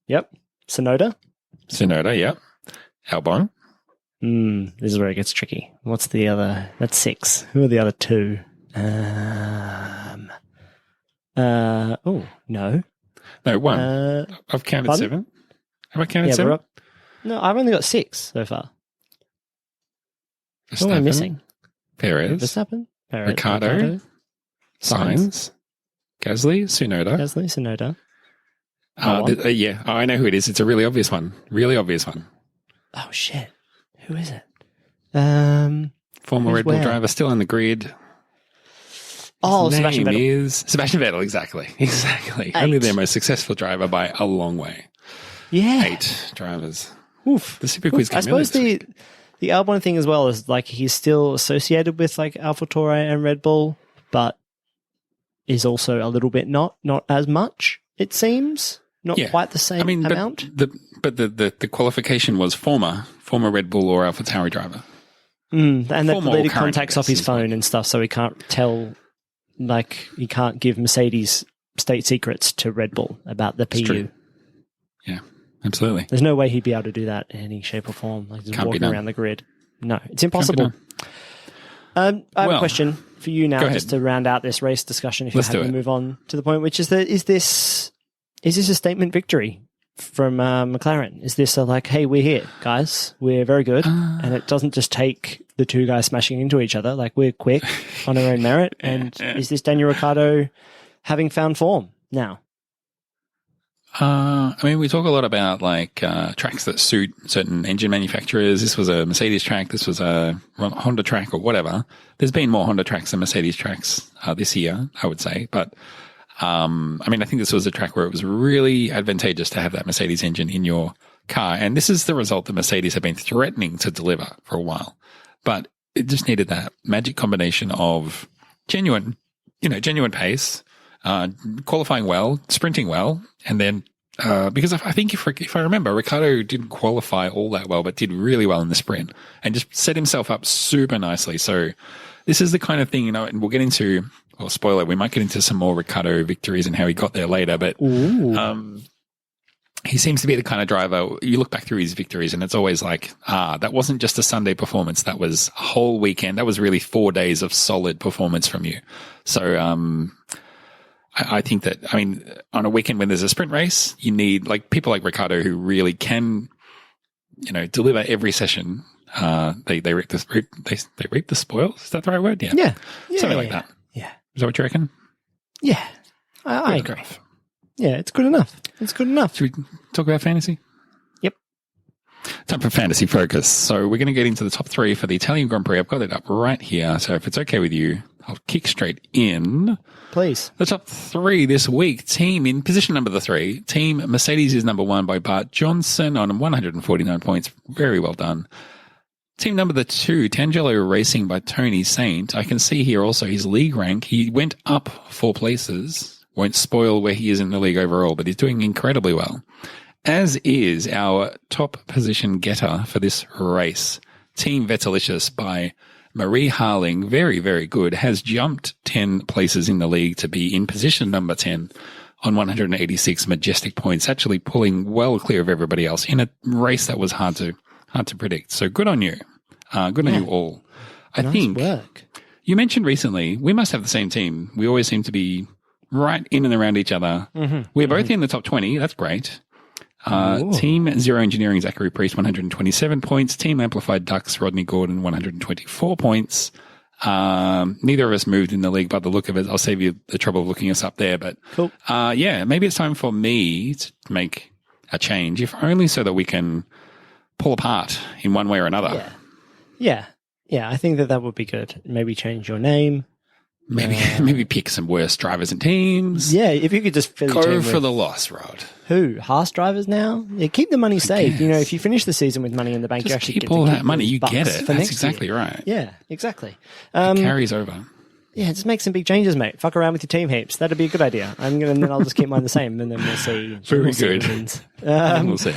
Yep. Sonoda. Yep. Albon. This is where it gets tricky. What's the other? That's 6. Who are the other 2? No. No, 1. I've counted pardon? 7. Have I counted 7? No, I've only got 6 so far. Verstappen, what am I missing? Perez. Verstappen. Perez. Ricardo. Sainz. Gasly. Sonoda. I know who it is. It's a really obvious one. Oh, shit. Who is it? Former Red Bull driver, still on the grid. Sebastian Vettel. Is Sebastian Vettel, exactly. 8. Only their most successful driver by a long way. Yeah. 8 drivers. Oof. The Superquiz came I suppose in the Albon thing as well is like he's still associated with like AlphaTauri and Red Bull, but is also a little bit not as much, it seems. Not quite the same amount. But the qualification was former Red Bull or AlphaTauri driver. And they've deleted contacts off his phone and stuff, so he can't tell, like, he can't give Mercedes state secrets to Red Bull about the PU. True. Yeah, absolutely. There's no way he'd be able to do that in any shape or form, like just walking around the grid. No, it's impossible. I have a question for you now, just to round out this race discussion, if you're happy to move on to the point, which is that is this a statement victory from McLaren? Is this a like, hey, we're here, guys, we're very good, and it doesn't just take the two guys smashing into each other, like we're quick on our own merit, and is this Daniel Ricciardo having found form now? I mean, we talk a lot about like tracks that suit certain engine manufacturers. This was a Mercedes track. This was a Honda track or whatever. There's been more Honda tracks than Mercedes tracks this year, I would say. But I mean, I think this was a track where it was really advantageous to have that Mercedes engine in your car. And this is the result that Mercedes have been threatening to deliver for a while. But it just needed that magic combination of genuine pace, qualifying well, sprinting well, and then because I think if I remember, Ricciardo didn't qualify all that well, but did really well in the sprint and just set himself up super nicely. So this is the kind of thing, and we'll get into, well, spoiler, we might get into some more Ricciardo victories and how he got there later, but he seems to be the kind of driver, you look back through his victories and it's always like, that wasn't just a Sunday performance. That was a whole weekend. That was really 4 days of solid performance from you. So, I think that, I mean, on a weekend when there's a sprint race, you need like people like Ricciardo who really can, deliver every session. They reap the spoils. Is that the right word? Yeah. Something like that. Yeah. Is that what you reckon? Yeah. I agree. Yeah, it's good enough. Should we talk about fantasy? Yep. Time for Fantasy Focus. So we're going to get into the top 3 for the Italian Grand Prix. I've got it up right here. So if it's okay with you, I'll kick straight in. Please. The top 3 this week. Team in position number 3. Team Mercedes is number 1 by Bart Johnson on 149 points. Very well done. Team number 2, Tangelo Racing by Tony Saint. I can see here also his league rank. He went up 4 places. Won't spoil where he is in the league overall, but he's doing incredibly well. As is our top position getter for this race. Team Vettelicious by Marie Harling, very, very good, has jumped 10 places in the league to be in position number 10 on 186 majestic points, actually pulling well clear of everybody else in a race that was hard to predict. So good on you. Good on you all. I think work. You mentioned recently, we must have the same team. We always seem to be right in and around each other. We're both in the top 20. That's great. Team Zero Engineering, Zachary Priest, 127 points. Team Amplified Ducks, Rodney Gordon, 124 points. Neither of us moved in the league by the look of it. I'll save you the trouble of looking us up there. But cool. Maybe it's time for me to make a change, if only so that we can pull apart in one way or another. Yeah. I think that would be good. Maybe change your name. Maybe pick some worse drivers and teams. Yeah, if you could just go for the loss, Rod. Who? Haas drivers now? Yeah, keep the money safe. If you finish the season with money in the bank, just you actually keep get all to that money. You get it. That's exactly right. Yeah, exactly. It carries over. Yeah, just make some big changes, mate. Fuck around with your team heaps. That'd be a good idea. Then I'll just keep mine the same, and then we'll see. Very good. We'll see.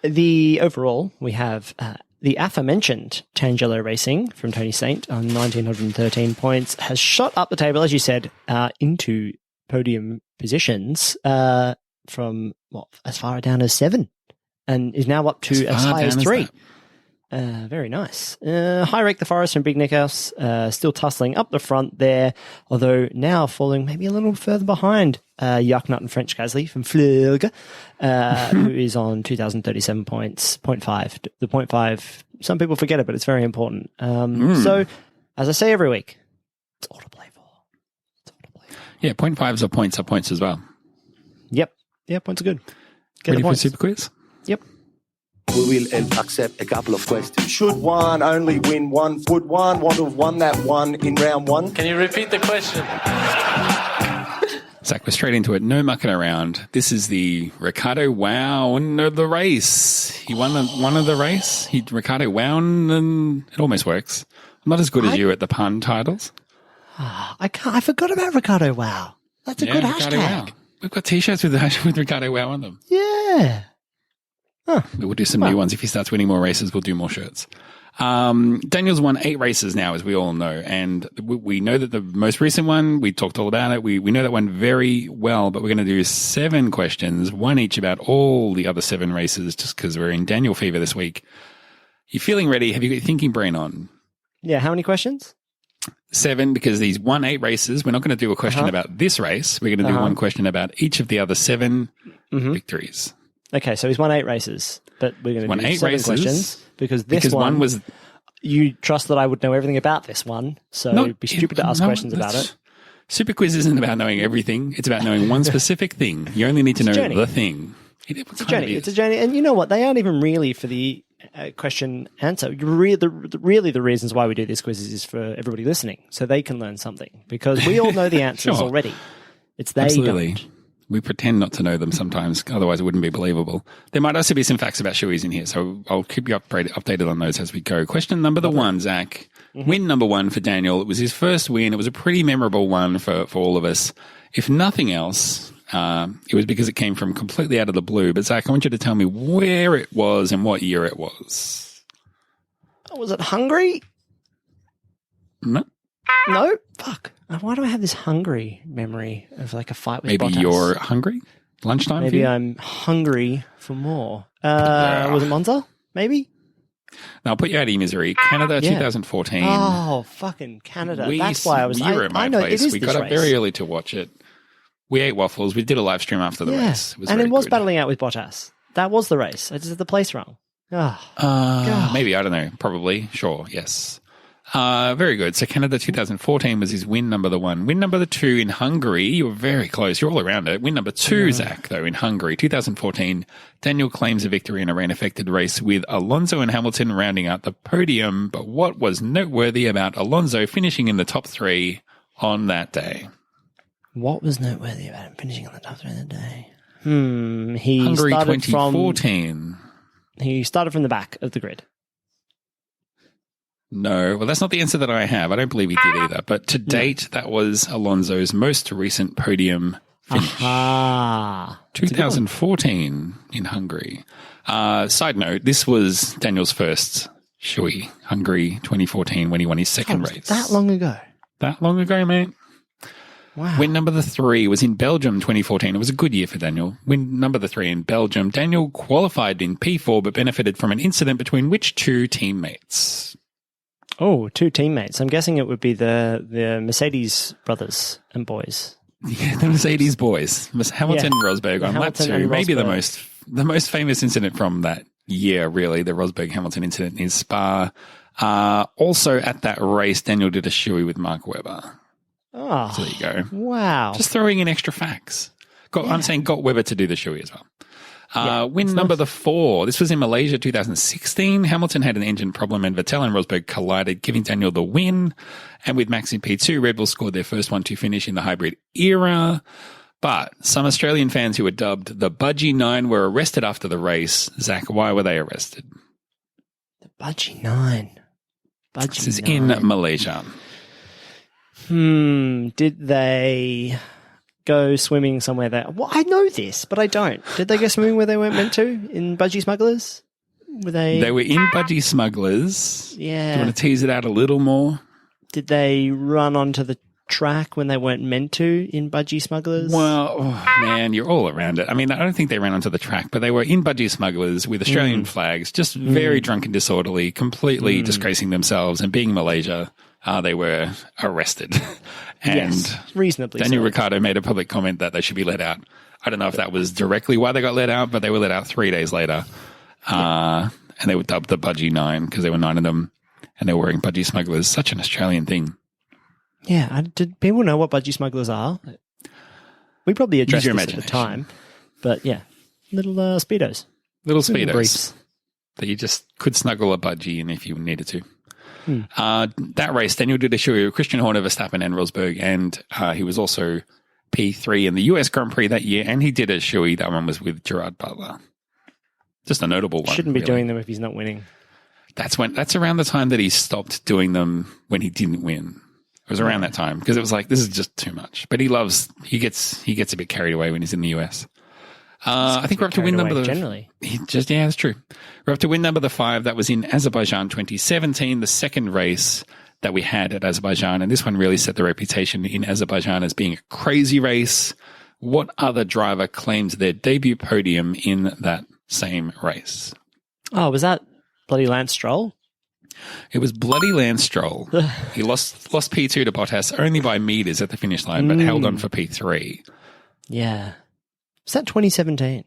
The overall, we have the aforementioned Tangelo Racing from Tony Saint on 1,913 points has shot up the table, as you said, into podium positions from as far down as 7, and is now up to as high as 3. Very nice. High Rake the Forest from Big Nick House, still tussling up the front there, although now falling maybe a little further behind Yucknut and French Gasly from Flurg, who is on 2,037 points, 0.5. The 0.5, some people forget it, but it's very important. So, as I say every week, it's all to play for. Yeah, 0.5s are points as well. Yep. Yeah, points are good. Ready for Super Quiz? Yep. we will accept a couple of questions. Should one only win one? Would one want to have won that one in round one? Can you repeat the question? Zach, we're straight into it. No mucking around. This is the Ricciardo wow and the race. He won the race. Ricciardo wow and it almost works. I'm not as good as you at the pun titles. I forgot about Ricciardo wow. That's a good hashtag. Wow. We've got t-shirts with Ricciardo wow on them. Yeah. Huh. We'll do some new ones. If he starts winning more races, we'll do more shirts. Daniel's won 8 races now, as we all know. And we know that the most recent one, we talked all about it. We know that one very well, but we're going to do 7 questions, one each about all the other 7 races, just because we're in Daniel fever this week. You feeling ready? Have you got your thinking brain on? Yeah. How many questions? 7, because he's won 8 races. We're not going to do a question about this race. We're going to do one question about each of the other 7 victories. Okay, so he's won 8 races, but we're going to do 7 questions because one was. You trust that I would know everything about this one, so it'd be stupid to ask questions about it. Superquiz isn't about knowing everything; it's about knowing one specific thing. You only need to know the thing. It's a journey. It's a journey, and you know what? They aren't even really for the question answer. Really, the reasons why we do this quiz is for everybody listening, so they can learn something because we all know the answers already. It's they don't. We pretend not to know them sometimes, otherwise it wouldn't be believable. There might also be some facts about shoeys in here, so I'll keep you updated on those as we go. Question number 1, Zach. Win number 1 for Daniel. It was his first win. It was a pretty memorable one for all of us. If nothing else, it was because it came from completely out of the blue. But Zach, I want you to tell me where it was and what year it was. Was it Hungary? No. No? Fuck. Why do I have this hungry memory of like a fight with Maybe Bottas? you're hungry? Lunchtime Maybe for you? I'm hungry for more. Was it Monza? Maybe? No, I'll put you out of your misery. Canada 2014. Oh, fucking Canada. That's why I was... You were at my place. We got up very early to watch it. We ate waffles. We did a live stream after the race. It was battling out with Bottas. That was the race. I just had the place wrong. Maybe, I don't know. Probably. Sure. Yes. Very good. So Canada 2014 was his win number 1. Win number 2 in Hungary. You were very close. You're all around it. Win number 2, Zach, though, in Hungary 2014. Daniel claims a victory in a rain-affected race with Alonso and Hamilton rounding out the podium. But what was noteworthy about Alonso finishing in the top 3 on that day? What was noteworthy about him finishing on the top 3 on that day? Hungary 2014. He started from the back of the grid. No, well, that's not the answer that I have. I don't believe he did either. But to date, that was Alonso's most recent podium finish. 2014 in Hungary. Side note, this was Daniel's first shoey, Hungary 2014, when he won his second race. That long ago? That long ago, mate. Wow. Win number 3 was in Belgium 2014. It was a good year for Daniel. Win number 3 in Belgium. Daniel qualified in P4 but benefited from an incident between which 2 teammates? Oh, 2 teammates. I'm guessing it would be the Mercedes brothers and boys. Yeah, the Mercedes boys. Hamilton and Rosberg on lap 2. Maybe the most famous incident from that year, really, the Rosberg-Hamilton incident in Spa. Also at that race, Daniel did a shoey with Mark Webber. Oh, so there you go. Wow. Just throwing in extra facts. I'm saying got Webber to do the shoey as well. Win number 4. This was in Malaysia 2016. Hamilton had an engine problem and Vettel and Rosberg collided, giving Daniel the win. And with Max in P2, Red Bull scored their first 1-2 finish in the hybrid era. But some Australian fans who were dubbed the Budgie 9 were arrested after the race. Zach, why were they arrested? The Budgie 9. This is in Malaysia. Did they go swimming somewhere there? Well, I know this, but I don't. Did they go swimming where they weren't meant to in Budgie Smugglers? Were they? They were in Budgie Smugglers. Yeah. Do you want to tease it out a little more? Did they run onto the track when they weren't meant to in Budgie Smugglers? Well, man, you're all around it. I mean, I don't think they ran onto the track, but they were in Budgie Smugglers with Australian flags, just very drunk and disorderly, completely disgracing themselves, and being Malaysia, they were arrested. And reasonably Daniel Ricciardo made a public comment that they should be let out. I don't know if that was directly why they got let out, but they were let out 3 days later. And they were dubbed the Budgie 9 because there were 9 of them, and they were wearing Budgie Smugglers. Such an Australian thing. Yeah. Did people know what Budgie Smugglers are? We probably addressed this at the time. But yeah, little Speedos. Little Speedos. Briefs. that you just could snuggle a budgie in if you needed to. That race, Daniel did a shoey with Christian Horner, Verstappen, and Rosberg, and he was also P3 in the US Grand Prix that year, and he did a shoey. That one was with Gerard Butler. Just a notable one. Shouldn't be doing them if he's not winning. That's around the time that he stopped doing them when he didn't win. It was around that time because it was like, this is just too much. But he gets a bit carried away when he's in the US. I think we're up to win number generally. That's true. We're up to win number 5. That was in Azerbaijan 2017, the second race that we had at Azerbaijan. And this one really set the reputation in Azerbaijan as being a crazy race. What other driver claimed their debut podium in that same race? Oh, was that bloody Lance Stroll? It was bloody Lance Stroll. He lost P2 to Bottas only by meters at the finish line, but held on for P3. Yeah. Was that 2017?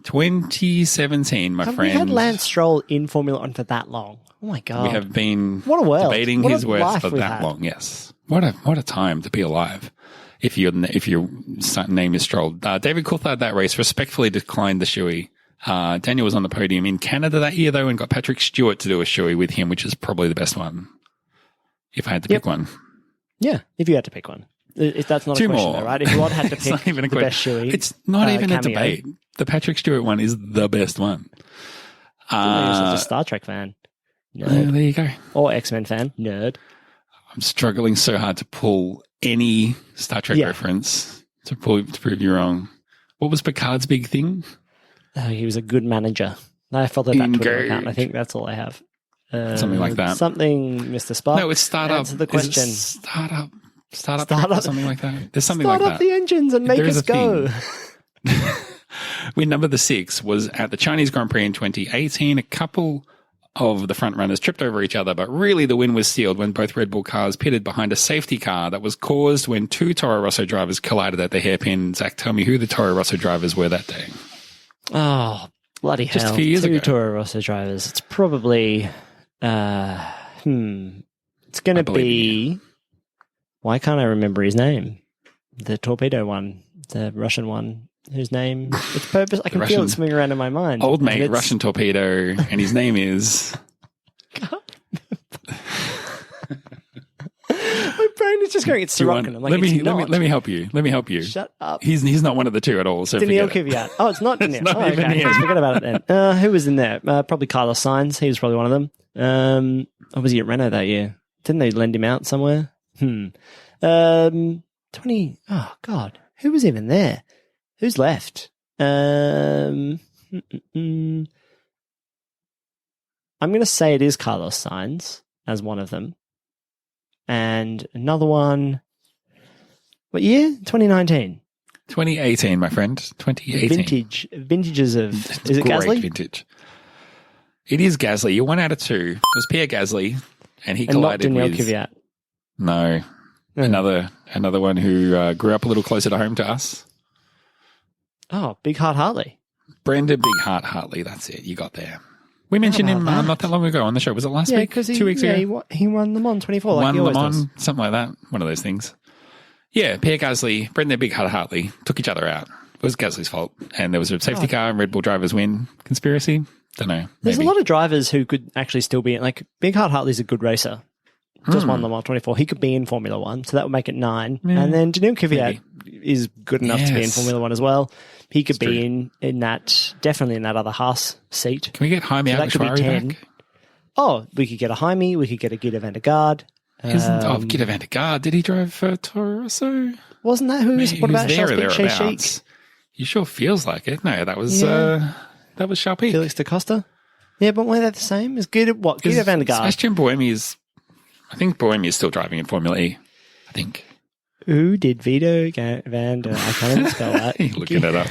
2017, my friend. We had Lance Stroll in Formula 1 for that long. Oh my God. We have been debating his worth for that long, yes. What a time to be alive. If your name is Stroll. David Coulthard that race respectfully declined the shoey. Daniel was on the podium in Canada that year, though, and got Patrick Stewart to do a shoey with him, which is probably the best one, if I had to pick one. Yeah, if you had to pick one. That's not Two a question, more. though, right? If Rod had to It's pick not even a the best shoey. It's not even cameo. a debate. The Patrick Stewart one is the best one. You're such a Star Trek fan. There you go. Or X-Men fan. Nerd. I'm struggling so hard to pull any Star Trek reference to prove you wrong. What was Picard's big thing? He was a good manager. I followed that Twitter account. I think that's all I have. Something like that. Something, Mr. Spock. No, it's startup. Answer the question. Startup. Something like that. There's something like that. Start up the engines and make us go. Win number 6 was at the Chinese Grand Prix in 2018. A couple of the front runners tripped over each other, but really the win was sealed when both Red Bull cars pitted behind a safety car that was caused when 2 Toro Rosso drivers collided at the hairpin. Zach, tell me who the Toro Rosso drivers were that day. Oh, bloody hell. Just a few years ago. 2 Toro Rosso drivers. It's probably, it's going to be, why can't I remember his name? The torpedo one, the Russian one, whose name, it's purpose. I can feel it swimming around in my mind. Old mate, Russian torpedo, and his name is... My brain is just going, it's Sorokin. I'm like, let me help you. Shut up. He's not one of the two at all. So Daniel Kvyat. Oh, it's not Daniel. Not even him. Forget about it then. Who was in there? Probably Carlos Sainz. He was probably one of them. Or was he at Renault that year? Didn't they lend him out somewhere? 20. Oh God, who was even there? Who's left? I'm going to say it is Carlos Sainz as one of them. And another one, what year? 2019. 2018, my friend. 2018. Vintages of, is it Gasly? Vintage. It is Gasly. You're 1 out of 2. It was Pierre Gasly, and he collided not with... Kvyat. No. Another one who grew up a little closer to home to us. Oh, Big Heart Hartley. Brendan Big Heart Hartley. That's it. You got there. We mentioned him not that long ago on the show. Was it last week? 2 weeks ago? He won Le Mans 24. Like won Le Mans, something like that. One of those things. Yeah, Pierre Gasly, Brendan Big Heart Hartley took each other out. It was Gasly's fault. And there was a safety car and Red Bull drivers win. Conspiracy? Don't know. There's a lot of drivers who could actually still be in. Like, Big Heart Hartley's a good racer. Just won Le Mans 24. He could be in Formula 1, so that would make it 9. Yeah. And then Daniel Kvyat is good enough to be in Formula 1 as well. He could be in that, definitely in that other Haas seat. Can we get Jaime Alguersuari back? Oh, we could get a Jaime. We could get a Guido van der Garde. Guido van der Garde. Did he drive for Toro Rosso? Wasn't that who was? What about Charles? You sure feels like it. No, that was Charles. Felix da Costa. Yeah, but were they the same? Is Guido van der Garde? Sebastian Buemi is. I think Buemi is still driving in Formula E. I think. Who did Vito van der? I can't even spell that. You're looking it up.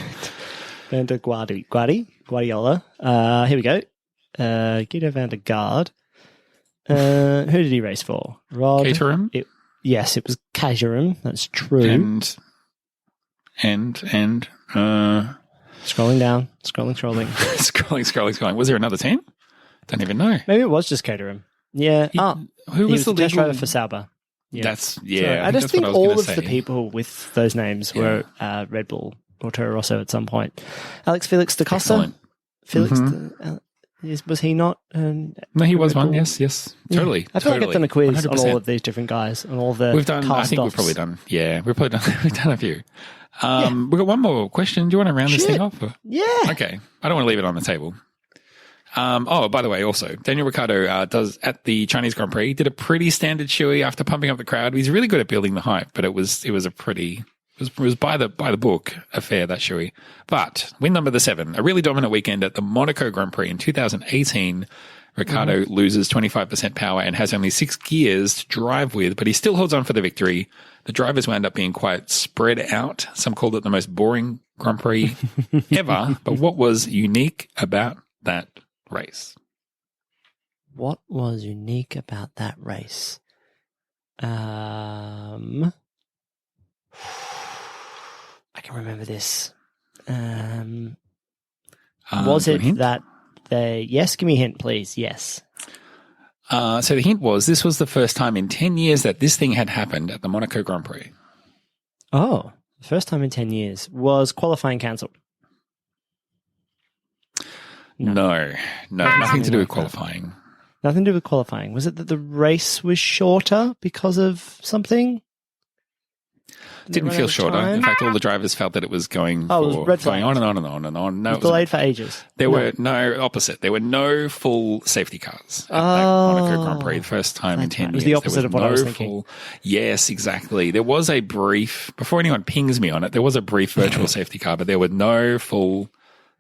Van der Guardiola. Here we go. Guido van der Garde. Who did he race for? Rod. Caterham? Yes, it was Caterham. That's true. And scrolling down. Scrolling. Scrolling. Was there another team? Don't even know. Maybe it was just Caterham. Yeah. Who was the test driver for Sauber? Yeah. That's I just think all of the people with those names were Red Bull or Toro Rosso at some point. Felix da Costa. Excellent. Was he not? No, he was one. Yes, totally. I feel like I've done a quiz 100%. on all of these different guys and all the. We've done. I think we've probably done. Yeah, we've done a few. We've got one more question. Do you want to round this thing off? Or? Yeah. Okay. I don't want to leave it on the table. By the way, also, Daniel Ricciardo does at the Chinese Grand Prix, did a pretty standard shoey after pumping up the crowd. He's really good at building the hype, but it was by the book affair, that shoey. But win number 7, a really dominant weekend at the Monaco Grand Prix in 2018. Ricciardo loses 25% power and has only 6 gears to drive with, but he still holds on for the victory. The drivers wound up being quite spread out. Some called it the most boring Grand Prix ever. But what was unique about that race? What was unique about that race? I can remember this. Was it that they... Yes, give me a hint, please. Yes. So the hint was this was the first time in 10 years that this thing had happened at the Monaco Grand Prix. Oh, the first time in 10 years. Was qualifying cancelled? No, nothing to do with qualifying. Nothing to do with qualifying. Was it that the race was shorter because of something? Didn't feel shorter. In fact, all the drivers felt that it was going on and on and on and on. No, it was delayed for ages. There were opposite. There were no full safety cars at that Monaco Grand Prix. The first time in 10 years. It was the opposite of what I was thinking. Yes, exactly. There was a brief, before anyone pings me on it, there was a brief virtual safety car, but there were no full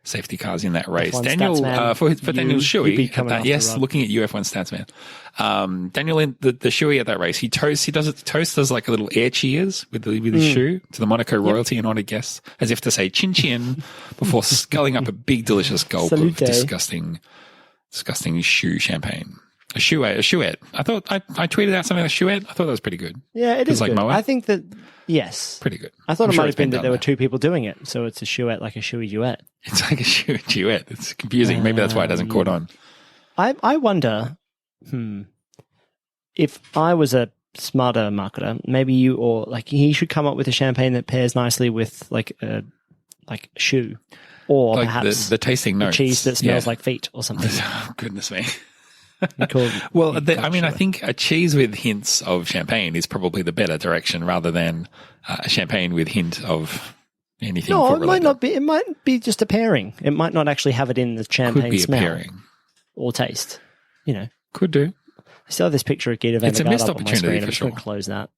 safety cars in that race. Daniel, for Daniel Shuey, yes, looking at you, F1 Statsman. Daniel, the Shuey at that race, he does like a little air cheers with his shoe to the Monaco royalty and honored guests, as if to say chin chin before sculling up a big delicious gulp of disgusting shoe champagne. A shoeette. I thought I tweeted out something like a shoeette. I thought that was pretty good. Yeah, it is like good. Moa. I think that, yes. Pretty good. I thought it might have been that there were 2 people doing it, so it's a shoeette like a shoey duet. It's like a shoe duet. It's confusing. Maybe that's why it hasn't caught on. I wonder, if I was a smarter marketer, maybe he should come up with a champagne that pairs nicely with like a shoe, or like perhaps the tasting notes, cheese that smells like feet or something. Oh, goodness me. Well, I think a cheese with hints of champagne is probably the better direction rather than a champagne with hint of anything. No, it might not be. It might be just a pairing. It might not actually have it in the champagne Could be smell a pairing or taste. Could do. I still have this picture of Guido van der Garde up on my screen. I'm just going to close that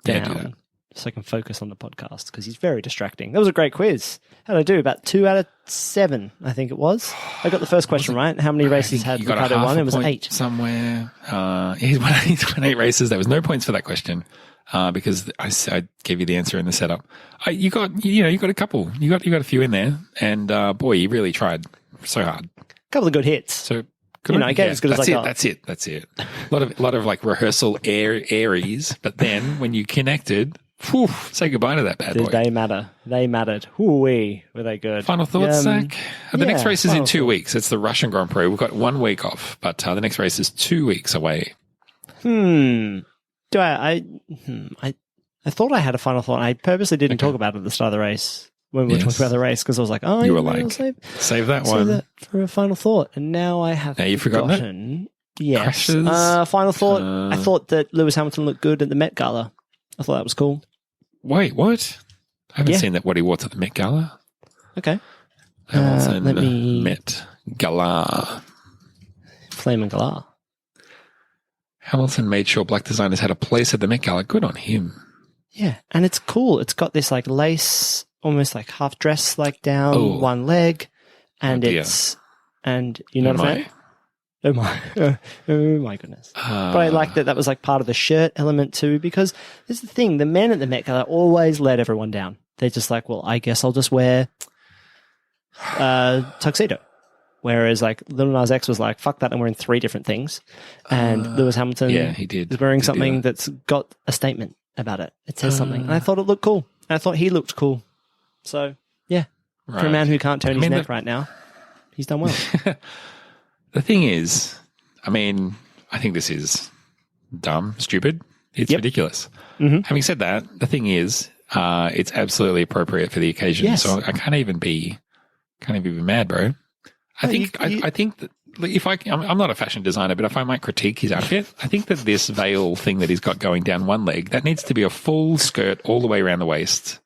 down so I can focus on the podcast because he's very distracting. That was a great quiz. How did I do? About 2 out of 7, I think it was. I got the first question right. How many races had Ricciardo won? It was 8. Somewhere. He's won 8 races. There was no points for that question because I gave you the answer in the setup. You got a couple. You got a few in there, and boy, you really tried so hard. A couple of good hits. So. I gave as good as I got. That's it. A lot of like rehearsal airies, but then when you connected, say goodbye to that bad boy. Did they matter? They mattered. Were they good? Final thoughts, Zach? The next race is in 2 weeks. It's the Russian Grand Prix. We've got 1 week off, but the next race is 2 weeks away. I thought I had a final thought. I purposely didn't talk about it at the start of the race. When we were talking about the race, because I was like, you were like, save that one. Save that for a final thought. And now I have you've forgotten it? Yes. Final thought. I thought that Lewis Hamilton looked good at the Met Gala. I thought that was cool. Wait, what? I haven't seen what he wore to the Met Gala. Okay. Hamilton Met Gala. Flaming Gala. Hamilton made sure black designers had a place at the Met Gala. Good on him. Yeah, and it's cool. It's got this like lace, almost like half dress, like down one leg, and you know what I'm saying? Oh my goodness! But I liked that was like part of the shirt element too, because this is the thing: the men at the Met Gala always let everyone down. They're just like, well, I guess I'll just wear tuxedo. Whereas like Lil Nas X was like, fuck that, I'm wearing 3 different things, and Lewis Hamilton, he did. is wearing something that's got a statement about it. It says something. And I thought it looked cool. And I thought he looked cool. So, yeah. Right. For a man who can't turn his neck right now, he's done well. The thing is, I think this is dumb, stupid. It's ridiculous. Mm-hmm. Having said that, the thing is, it's absolutely appropriate for the occasion. Yes. So I can't even be mad, bro. I think that I'm not a fashion designer, but if I might critique his outfit, I think that this veil thing that he's got going down one leg, that needs to be a full skirt all the way around the waist.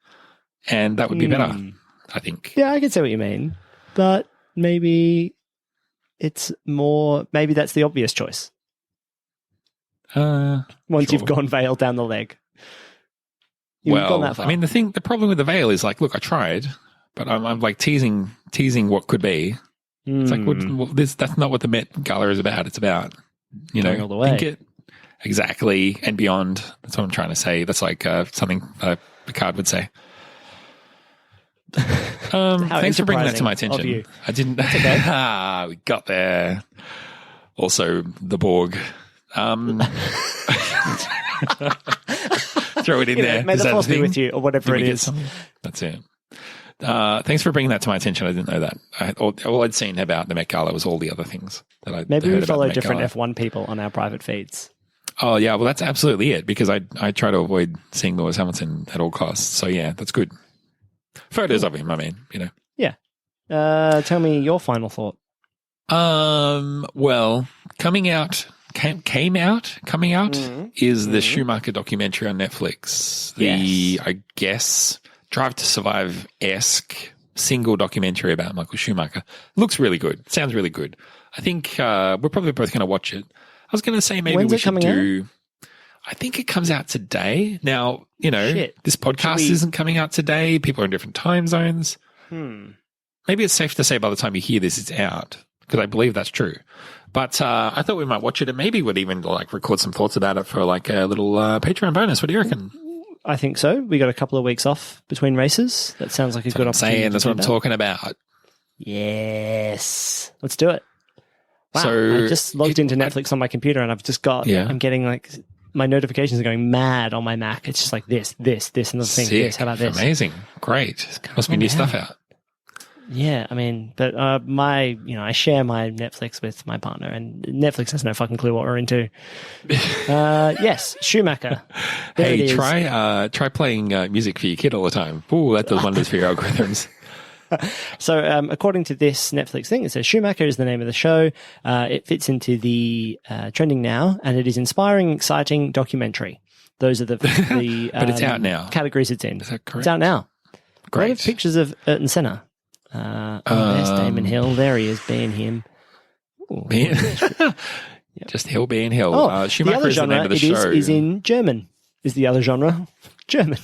And that would be better, I think. Yeah, I can see what you mean. But maybe it's more, maybe that's the obvious choice. Once sure. you've gone veil down the leg. You've gone that far. I mean, the problem with the veil is like, look, I tried, but I'm like teasing what could be. It's like, that's not what the Met Gala is about. It's about, all the way. Think it exactly and beyond. That's what I'm trying to say. That's like something Picard would say. Thanks for bringing that to my attention. I didn't. Okay. We got there. Also, the Borg. Throw it in there. May the force be with you, or whatever it is. That's it. Thanks for bringing that to my attention. I didn't know that. All I'd seen about the Met Gala was all the other things that I maybe heard we follow about the Met different Gala. F1 people on our private feeds. Oh yeah, well that's absolutely it because I try to avoid seeing Lewis Hamilton at all costs. So yeah, that's good. Photos of him, I mean, Yeah. Tell me your final thought. Well, coming out is the Schumacher documentary on Netflix. I guess, Drive to Survive-esque single documentary about Michael Schumacher. Looks really good. Sounds really good. I think we're probably both going to watch it. I was going to say maybe When's we it should coming do... I think it comes out today. Now, this podcast isn't coming out today. People are in different time zones. Maybe it's safe to say by the time you hear this, it's out, because I believe that's true. But I thought we might watch it and maybe would even like record some thoughts about it for like a little Patreon bonus. What do you reckon? I think so. We got a couple of weeks off between races. That sounds like a good opportunity. That's what I'm talking about. Yes. Let's do it. Wow. So I just logged into Netflix on my computer and I've just got, I'm getting like, my notifications are going mad on my Mac. It's just like this, and the thing, this. How about this? Amazing. Great. Must be new stuff out. Yeah, I mean, but I share my Netflix with my partner, and Netflix has no fucking clue what we're into. Yes, Schumacher. Hey, try playing music for your kid all the time. Ooh, that does wonders for your algorithms. So, according to this Netflix thing, it says Schumacher is the name of the show. It fits into the trending now, and it is inspiring, exciting documentary. Those are the but it's out now. Categories it's in. Is that correct? It's out now. Great. A lot of pictures of Ayrton Senna. There's Damon Hill. There he is, being him. Just Hill being Hill. Schumacher the other is genre the name of the show. is in German. Is the other genre German?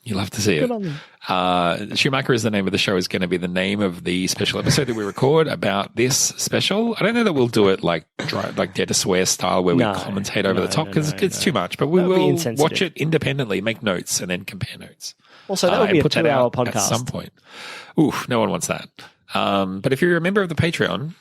You love to see Good it. on them. Schumacher is the name of the show is going to be the name of the special episode that we record about this special. I don't know that we'll do it like Dare to Swear style where we commentate over the top because it's too much, but we will watch it independently, make notes, and then compare notes. Also, that would be a 2-hour podcast. At some point. Oof, no one wants that. But if you're a member of the Patreon,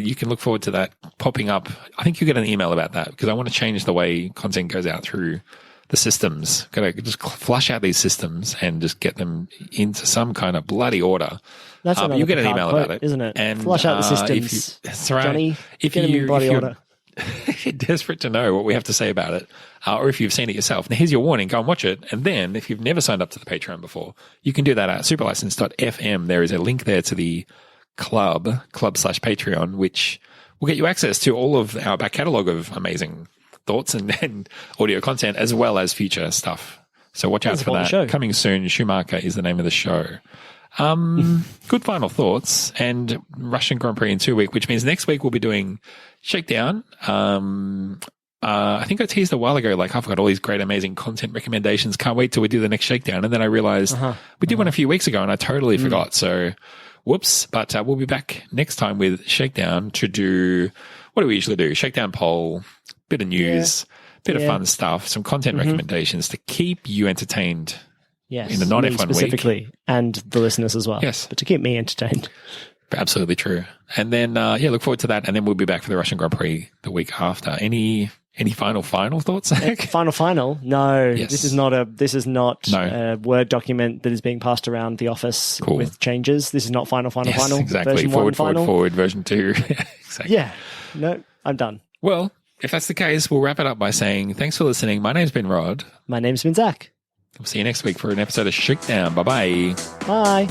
you can look forward to that popping up. I think you get an email about that because I want to change the way content goes out through the systems. Got to just flush out these systems and just get them into some kind of bloody order. That's you get an email quote, about it, isn't it? And flush out the systems. That's right. Johnny, get them in bloody order. If you're desperate to know what we have to say about it, or if you've seen it yourself, now here's your warning, go and watch it. And then if you've never signed up to the Patreon before, you can do that at superlicense.fm. There is a link there to the club/Patreon, which will get you access to all of our back catalogue of amazing thoughts and audio content, as well as future stuff. So watch out for that. Coming soon, Schumacher is the name of the show. Good final thoughts, and Russian Grand Prix in 2 weeks, which means next week we'll be doing Shakedown. I think I teased a while ago, like I've got all these great, amazing content recommendations. Can't wait till we do the next Shakedown. And then I realized we did one a few weeks ago and I totally forgot. So whoops, but we'll be back next time with Shakedown to do, what do we usually do? Shakedown poll, bit of news, bit of fun stuff, some content recommendations to keep you entertained. Yes, in the non-F1 week. Specifically, and the listeners as well. Yes. But to keep me entertained. Absolutely true. And then, look forward to that. And then we'll be back for the Russian Grand Prix the week after. Any final thoughts, Zach? Final? No. Yes. This is not a Word document that is being passed around the office with changes. This is not final. Exactly. Version Forward, version 2. Exactly. Yeah. No, I'm done. Well, if that's the case, we'll wrap it up by saying thanks for listening. My name's been Rod. My name's been Zach. We'll see you next week for an episode of Shakedown. Bye-bye. Bye.